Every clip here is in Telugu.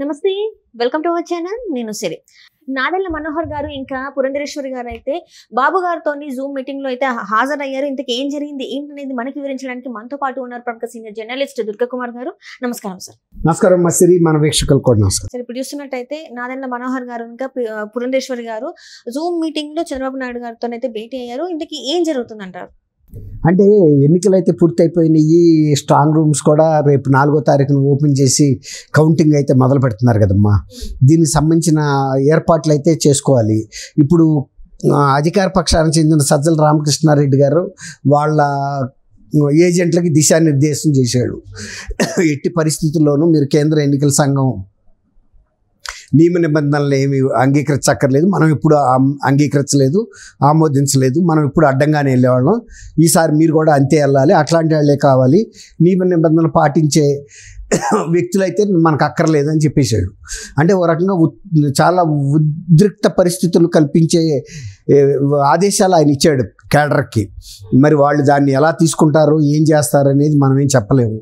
నమస్తే, వెల్కమ్ టు అవర్ ఛానల్. నేను సిరి. నాదెళ్ల మనోహర్ గారు ఇంకా పురంధరేశ్వరి గారు అయితే బాబు గారితో జూమ్ మీటింగ్ లో అయితే హాజరయ్యారు. ఇంతకు ఏం జరిగింది ఏంటనేది మనకి వివరించడానికి మనతో పాటు ఉన్నారు ప్రముఖ సీనియర్ జర్నలిస్ట్ దుర్గా కుమార్ గారు. నమస్కారం సార్. నమస్కారం సిరి, మన వీక్షకులు కూడా నమస్కారం. సార్, ఇప్పుడు చూస్తున్నట్టయితే నాదెళ్ల మనోహర్ గారు ఇంకా పురంధరేశ్వరి గారు జూమ్ మీటింగ్ లో చంద్రబాబు నాయుడు గారితో అయితే భేటీ అయ్యారు. ఇంతకీ ఏం జరుగుతుందంటారు? అంటే ఎన్నికలు అయితే పూర్తి అయిపోయినాయి. స్ట్రాంగ్ రూమ్స్ కూడా రేపు 4వ తారీఖున ఓపెన్ చేసి కౌంటింగ్ అయితే మొదలు పెడుతున్నారు కదమ్మా. దీనికి సంబంధించిన ఏర్పాట్లు అయితే చేసుకోవాలి. ఇప్పుడు అధికార పక్షానికి చెందిన సజ్జల రామకృష్ణారెడ్డి గారు వాళ్ళ ఏజెంట్లకి దిశానిర్దేశం చేశాడు. ఎట్టి పరిస్థితుల్లోనూ మీరు కేంద్ర ఎన్నికల సంఘం నియమ నిబంధనలు ఏమి అంగీకరించక్కర్లేదు, మనం ఇప్పుడు అంగీకరించలేదు, ఆమోదించలేదు, మనం ఇప్పుడు అడ్డంగానే వెళ్ళేవాళ్ళం, ఈసారి మీరు కూడా అంతే వెళ్ళాలి, అట్లాంటి వాళ్ళే కావాలి, నియమ నిబంధనలు పాటించే వ్యక్తులైతే మనకు అక్కర్లేదని చెప్పేశాడు. అంటే ఓ రకంగా చాలా ఉద్రిక్త పరిస్థితులు కల్పించే ఆదేశాలు ఆయన ఇచ్చాడు కేడర్కి. మరి వాళ్ళు దాన్ని ఎలా తీసుకుంటారు, ఏం చేస్తారు అనేది మనం ఏం చెప్పలేము.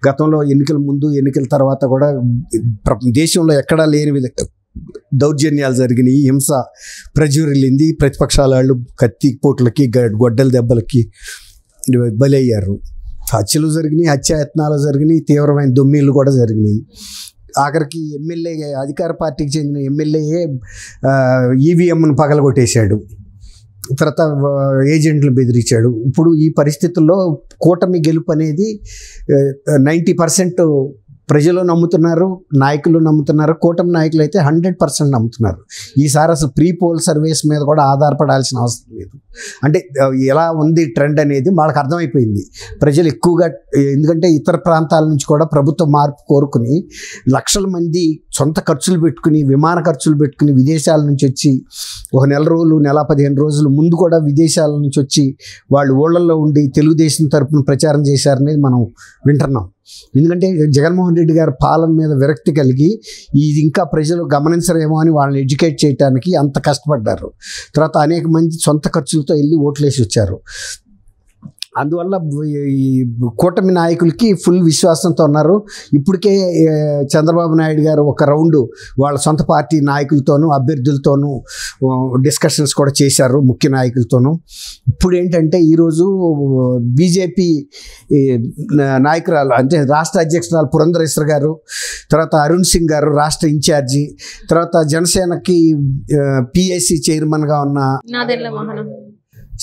గతంలో ఎన్నికల ముందు ఎన్నికల తర్వాత కూడా దేశంలో ఎక్కడా లేని విధంగా దౌర్జన్యాలు జరిగినాయి, హింస ప్రజ్వరిల్లింది, ప్రతిపక్షాల వాళ్ళు కత్తి పోట్లకి గొడ్డల దెబ్బలకి బలయ్యారు, హత్యలు జరిగినాయి, హత్యాయత్నాలు జరిగినాయి, తీవ్రమైన దొమ్మిళ్ళు కూడా జరిగినాయి. ఆఖరికి ఎమ్మెల్యే, అధికార పార్టీకి చెందిన ఎమ్మెల్యే ఈవీఎంను పగలగొట్టేశాడు, తర్వాత ఏజెంట్లు బెదిరించాడు. ఇప్పుడు ఈ పరిస్థితుల్లో కూటమి గెలుపు అనేది 90% ప్రజలు నమ్ముతున్నారు, నాయకులు నమ్ముతున్నారు. కూటమి నాయకులు అయితే 100% నమ్ముతున్నారు. ఈసారి అసలు ప్రీ పోల్ సర్వేస్ మీద కూడా ఆధారపడాల్సిన అవసరం లేదు. అంటే ఎలా ఉంది ట్రెండ్ అనేది వాళ్ళకి అర్థమైపోయింది. ప్రజలు ఎక్కువగా, ఎందుకంటే ఇతర ప్రాంతాల నుంచి కూడా ప్రభుత్వ మార్పు కోరుకుని లక్షల మంది సొంత ఖర్చులు పెట్టుకుని, విమాన ఖర్చులు పెట్టుకుని విదేశాల నుంచి వచ్చి ఒక నెల రోజులు, నెల 15 రోజులు ముందు కూడా విదేశాల నుంచి వచ్చి వాళ్ళు ఊళ్ళల్లో ఉండి తెలుగుదేశం తరపున ప్రచారం చేశారనేది మనం వింటున్నాం. ఎందుకంటే జగన్మోహన్ రెడ్డి గారి పాలన మీద విరక్తి కలిగి ఇది ఇంకా ప్రజలు గమనించరేమో అని వాళ్ళని ఎడ్యుకేట్ చేయడానికి అంత కష్టపడ్డారు. తర్వాత అనేక మంది సొంత ఖర్చులతో వెళ్ళి ఓట్లేసి వచ్చారు. అందువల్ల ఈ కూటమి నాయకులకి ఫుల్ విశ్వాసంతో ఉన్నారు. ఇప్పటికే చంద్రబాబు నాయుడు గారు ఒక రౌండ్ వాళ్ళ సొంత పార్టీ నాయకులతోనూ అభ్యర్థులతోనూ డిస్కషన్స్ కూడా చేశారు, ముఖ్య నాయకులతోనూ. ఇప్పుడు ఏంటంటే ఈరోజు బీజేపీ నాయకురాలు, అంటే రాష్ట్ర అధ్యక్షురాలు పురంధరేశ్వరి గారు, తర్వాత అరుణ్ సింగ్ గారు రాష్ట్ర ఇన్ఛార్జి, తర్వాత జనసేనకి పిఎస్సి చైర్మన్గా ఉన్న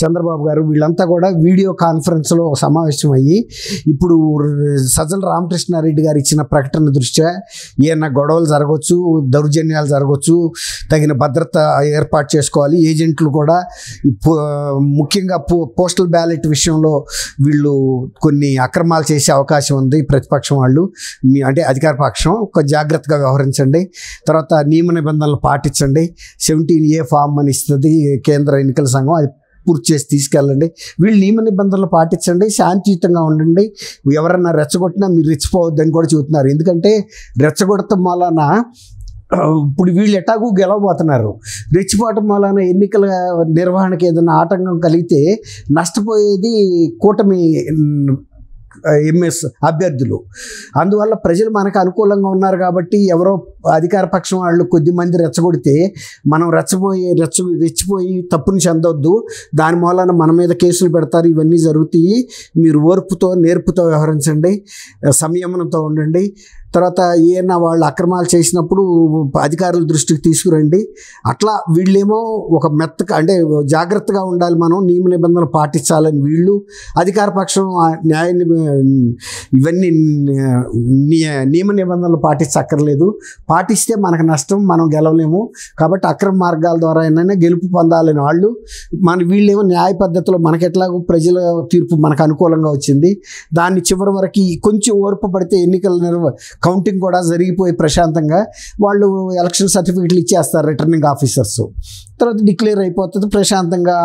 చంద్రబాబు గారు, వీళ్ళంతా కూడా వీడియో కాన్ఫరెన్స్లో సమావేశం అయ్యి ఇప్పుడు సజ్జల రామకృష్ణారెడ్డి గారు ఇచ్చిన ప్రకటన దృష్ట్యా ఏమన్నా గొడవలు జరగవచ్చు, దౌర్జన్యాలు జరగవచ్చు, తగిన భద్రత ఏర్పాటు చేసుకోవాలి. ఏజెంట్లు కూడా ముఖ్యంగా పోస్టల్ బ్యాలెట్ విషయంలో వీళ్ళు కొన్ని అక్రమాలు చేసే అవకాశం ఉంది. ప్రతిపక్షం వాళ్ళు, అంటే అధికార పక్షం, ఒక జాగ్రత్తగా వ్యవహరించండి. తర్వాత నియమ నిబంధనలు పాటించండి. 17A ఫామ్ అని ఇస్తుంది కేంద్ర ఎన్నికల సంఘం, అది పూర్తి చేసి తీసుకెళ్ళండి. వీళ్ళు నియమ నిబంధనలు పాటించండి, శాంతియుతంగా ఉండండి, ఎవరన్నా రెచ్చగొట్టినా మీరు రెచ్చిపోవద్దని కూడా చెబుతున్నారు. ఎందుకంటే రెచ్చగొడటం వలన ఇప్పుడు వీళ్ళు ఎటాಗೂ గెలవబోతున్నారు. రెచ్చిపోవటం వలన ఎన్నికల నిర్వహణకి ఏదైనా ఆటంకం కలిగితే నష్టపోయేది కూటమి ఎంఎస్ అభ్యర్థులు. అందువల్ల ప్రజలు మనకు అనుకూలంగా ఉన్నారు కాబట్టి ఎవరో అధికార పక్షం వాళ్ళు కొద్దిమంది రెచ్చగొడితే మనం రెచ్చిపోయి తప్పుని చెందొద్దు, దాని మూలన మన మీద కేసులు పెడతారు, ఇవన్నీ జరుగుతాయి. మీరు ఓర్పుతో నేర్పుతో వ్యవహరించండి, సంయమనంతో ఉండండి. తర్వాత ఏమన్నా వాళ్ళు అక్రమాలు చేసినప్పుడు అధికారుల దృష్టికి తీసుకురండి. అట్లా వీళ్ళేమో ఒక అంటే జాగ్రత్తగా ఉండాలి, మనం నియమ నిబంధనలు పాటించాలని వీళ్ళు, అధికార పక్షం ఇవన్నీ నియమ నిబంధనలు పాటించక్కర్లేదు, పాటిస్తే మనకు నష్టం, మనం గెలవలేము, కాబట్టి అక్రమ మార్గాల ద్వారా అయినా గెలుపు పొందాలని వాళ్ళు. వీళ్ళేమో న్యాయ పద్ధతిలో మనకెట్లాగో ప్రజల తీర్పు మనకు అనుకూలంగా వచ్చింది, దాన్ని చివరి వరకు కొంచెం ఓర్పు పడితే ఎన్నికల కౌంటింగ్ కూడా జరిగిపోయి ప్రశాంతంగా వాళ్ళు ఎలక్షన్ సర్టిఫికెట్లు ఇచ్చేస్తారు రిటర్నింగ్ ఆఫీసర్స్. తర్వాత డిక్లేర్ అయిపోతుంది ప్రశాంతంగా.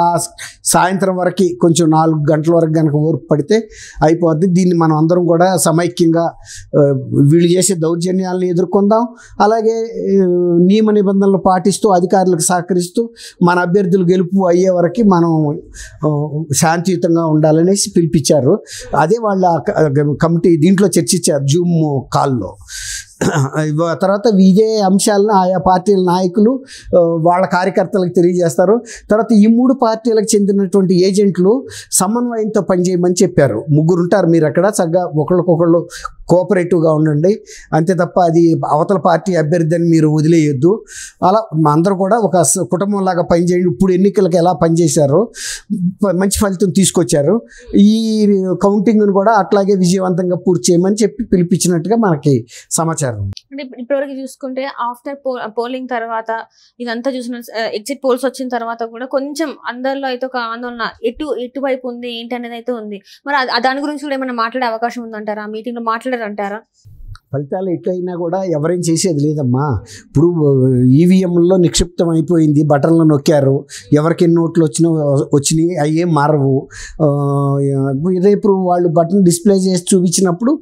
సాయంత్రం వరకు కొంచెం 4 గంటల వరకు కనుక ఓర్పు పడితే అయిపోద్ది. దీన్ని మనం అందరం కూడా సమైక్యంగా వీళ్ళు చేసే దౌర్జన్యాలను ఎదుర్కొందాం, అలాగే నియమ నిబంధనలు పాటిస్తూ అధికారులకు సహకరిస్తూ మన అభ్యర్థులు గెలుపు అయ్యే వరకు మనం శాంతియుతంగా ఉండాలనేసి పిలిపించారు. అదే వాళ్ళ కమిటీ దీంట్లో చర్చించారు జూమ్ కాల్లో. తర్వాత ఇదే అంశాలను ఆయా పార్టీల నాయకులు వాళ్ళ కార్యకర్తలకు తెలియజేస్తారు. తర్వాత ఈ 3 పార్టీలకు చెందినటువంటి ఏజెంట్లు సమన్వయంతో పనిచేయమని చెప్పారు. 3 ఉంటారు మీరు అక్కడ, చక్కగా ఒకళ్ళకొకళ్ళు కోఆపరేటివ్గా ఉండండి, అంతే తప్ప అది అవతల పార్టీ అభ్యర్థి అని మీరు వదిలేయొద్దు. అలా అందరూ కూడా ఒక కుటుంబంలాగా పనిచేయండి. ఇప్పుడు ఎన్నికలకు ఎలా పనిచేశారో మంచి ఫలితం తీసుకొచ్చారు. ఈ కౌంటింగ్ను కూడా అట్లాగే విజయవంతంగా పూర్తి చేయమని చెప్పి పిలిపించినట్టుగా మనకి సమాచారం. అంటే ఇప్పటివరకు చూసుకుంటే ఆఫ్టర్ పోలింగ్ తర్వాత ఇదంతా చూసిన ఎగ్జిట్ పోల్స్ వచ్చిన తర్వాత కూడా కొంచెం అందరిలో అయితే ఒక ఆందోళన ఎటువైపు ఉంది ఏంటి అనేది అయితే ఉంది. మరి దాని గురించి కూడా ఏమైనా మాట్లాడే అవకాశం ఉందంటారా? మీటింగ్లో మాట్లాడారంటారా? ఫలితాలు ఎట్లయినా కూడా ఎవరేం చేసేది లేదమ్మా. ఇప్పుడు ఈవీఎంలో నిక్షిప్తం అయిపోయింది, బటన్లు నొక్కారు, ఎవరికి ఎన్ని ఓట్లు వచ్చినాయి అవి ఏం మారవు. రేపు వాళ్ళు బటన్ డిస్ప్లే చేసి చూపించినప్పుడు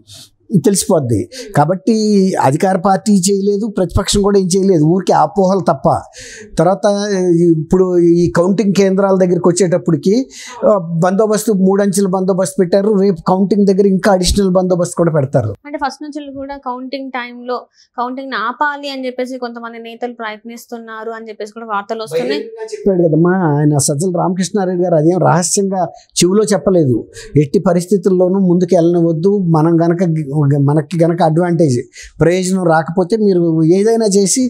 తెలిసిపోద్ది. కాబట్టి అధికార పార్టీ చేయలేదు, ప్రతిపక్షం కూడా ఏం చేయలేదు, ఊరికి అపోహలు తప్ప. తర్వాత ఇప్పుడు ఈ కౌంటింగ్ కేంద్రాల దగ్గరికి వచ్చేటప్పటికి బందోబస్తు 3 అంచెల బందోబస్తు పెట్టారు. రేపు కౌంటింగ్ దగ్గర ఇంకా అడిషనల్ బందోబస్తు కూడా పెడతారు. అంటే ఫస్ట్ నుంచి కూడా కౌంటింగ్ టైంలో కౌంటింగ్ ఆపాలి అని చెప్పేసి కొంతమంది నేతలు ప్రయత్నిస్తున్నారు అని చెప్పేసి కూడా వార్తలు వస్తున్నాయి. చెప్పాడు కదమ్మా ఆయన సజ్జల రామకృష్ణారెడ్డి గారు, అదేం రహస్యంగా చెవిలో చెప్పలేదు. ఎట్టి పరిస్థితుల్లోనూ ముందుకు వెళ్ళనివద్దు, మనకి గనక అడ్వాంటేజ్ ప్రయోజనం రాకపోతే మీరు ఏదైనా చేసి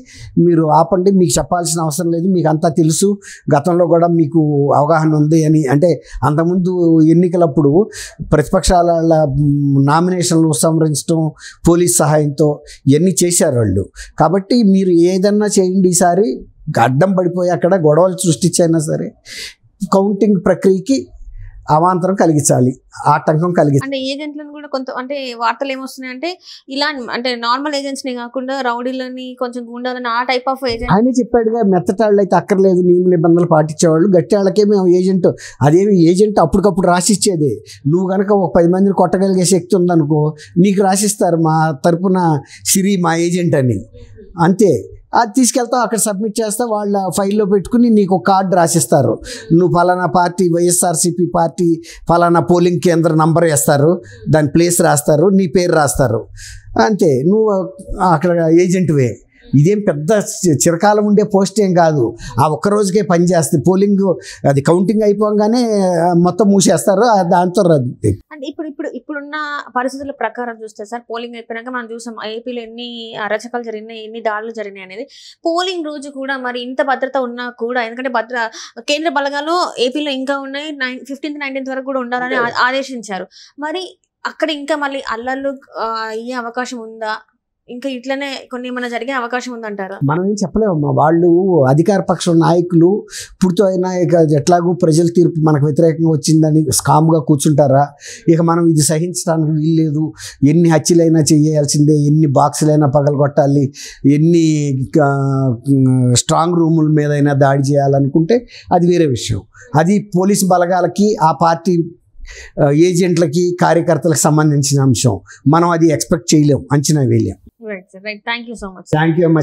మీరు ఆపండి, మీకు చెప్పాల్సిన అవసరం లేదు, మీకు అంతా తెలుసు, గతంలో కూడా మీకు అవగాహన ఉంది అని. అంటే అంతకుముందు ఎన్నికలప్పుడు ప్రతిపక్షాల నామినేషన్లు సంహరించడం పోలీస్ సహాయంతో ఇవన్నీ చేశారు వాళ్ళు. కాబట్టి మీరు ఏదన్నా చేయండి, ఈసారి అడ్డం పడిపోయి అక్కడ గొడవలు సృష్టించైనా సరే కౌంటింగ్ ప్రక్రియకి అవాంతరం కలిగించాలి, ఆటంకం కలిగించాలి. అంటే ఏజెంట్లను కూడా కొంత అంటే వార్తలు ఏమొస్తున్నాయంటే ఇలా అంటే నార్మల్ ఏజెంట్స్ ని కాకుండా రౌడీలని కొంచెం గుండాలని ఆ టైప్ ఆఫ్ ఏజెంట్. ఆయన చెప్పాడుగా, మెత్తటాళ్ళు అయితే అక్కర్లేదు, నియమ నిబంధనలు పాటించేవాళ్ళు, గట్టి వాళ్ళకే మేము ఏజెంట్. అదేమి ఏజెంట్ అప్పటికప్పుడు రాసిచ్చేదే. నువ్వు కనుక ఒక 10 మందిని కొట్టగలిగే శక్తి ఉందనుకో, నీకు రాసిస్తారు మా తరపున సిరి మా ఏజెంట్ అని, అంతే. అది తీసుకెళ్తావు, అక్కడ సబ్మిట్ చేస్తా, వాళ్ళ ఫైల్లో పెట్టుకుని నీకు ఒక కార్డు రాసిస్తారు. నువ్వు ఫలానా పార్టీ వైఎస్ఆర్సీపీ పార్టీ ఫలానా పోలింగ్ కేంద్ర నంబర్ వేస్తారు, దాని ప్లేస్ రాస్తారు, నీ పేరు రాస్తారు, అంతే. నువ్వు అక్కడ ఏజెంట్వే. ఇదేం పెద్ద చిరకాలం ఉండే పోస్ట్ ఏం కాదు, ఆ ఒక్కరోజుకే పని చేస్తుంది. పోలింగ్ అది కౌంటింగ్ అయిపోగానే మొత్తం మూసేస్తారు, దాంతో రద్దు. అంటే ఇప్పుడున్న పరిస్థితుల ప్రకారం చూస్తే సార్, పోలింగ్ అయిపోయినాక మనం చూసాం ఏపీలో ఎన్ని అరాచకాలు జరిగినాయి, ఎన్ని దాడులు జరిగినాయి అనేది. పోలింగ్ రోజు కూడా మరి ఇంత భద్రత ఉన్నా కూడా, ఎందుకంటే కేంద్ర బలగాలు ఏపీలో ఇంకా ఉన్నాయి, 15th 19th వరకు కూడా ఉండాలని ఆదేశించారు. మరి అక్కడ ఇంకా మళ్ళీ అల్లర్లు అయ్యే అవకాశం ఉందా? ఇంకా ఇట్లనే కొన్ని ఏమైనా జరిగే అవకాశం ఉందంటారా? మనం ఏం చెప్పలేమమ్మా. వాళ్ళు అధికార పక్షం నాయకులు పూర్తి అయినా ఇక ఎట్లాగూ ప్రజల తీర్పు మనకు వ్యతిరేకంగా వచ్చిందని స్కామ్గా కూర్చుంటారా? ఇక మనం ఇది సహించడానికి వీల్లేదు, ఎన్ని హత్యలైనా చేయాల్సిందే, ఎన్ని బాక్సులైనా పగలగొట్టాలి, ఎన్ని స్ట్రాంగ్ రూముల మీదైనా దాడి చేయాలనుకుంటే అది వేరే విషయం. అది పోలీసు బలగాలకి ఆ పార్టీ ఏజెంట్లకి కార్యకర్తలకు సంబంధించిన అంశం. మనం అది ఎక్స్పెక్ట్ చేయలేం, అంచనా వేయలేం. Right sir, right. Thank you so much. Thank you అమ్మా.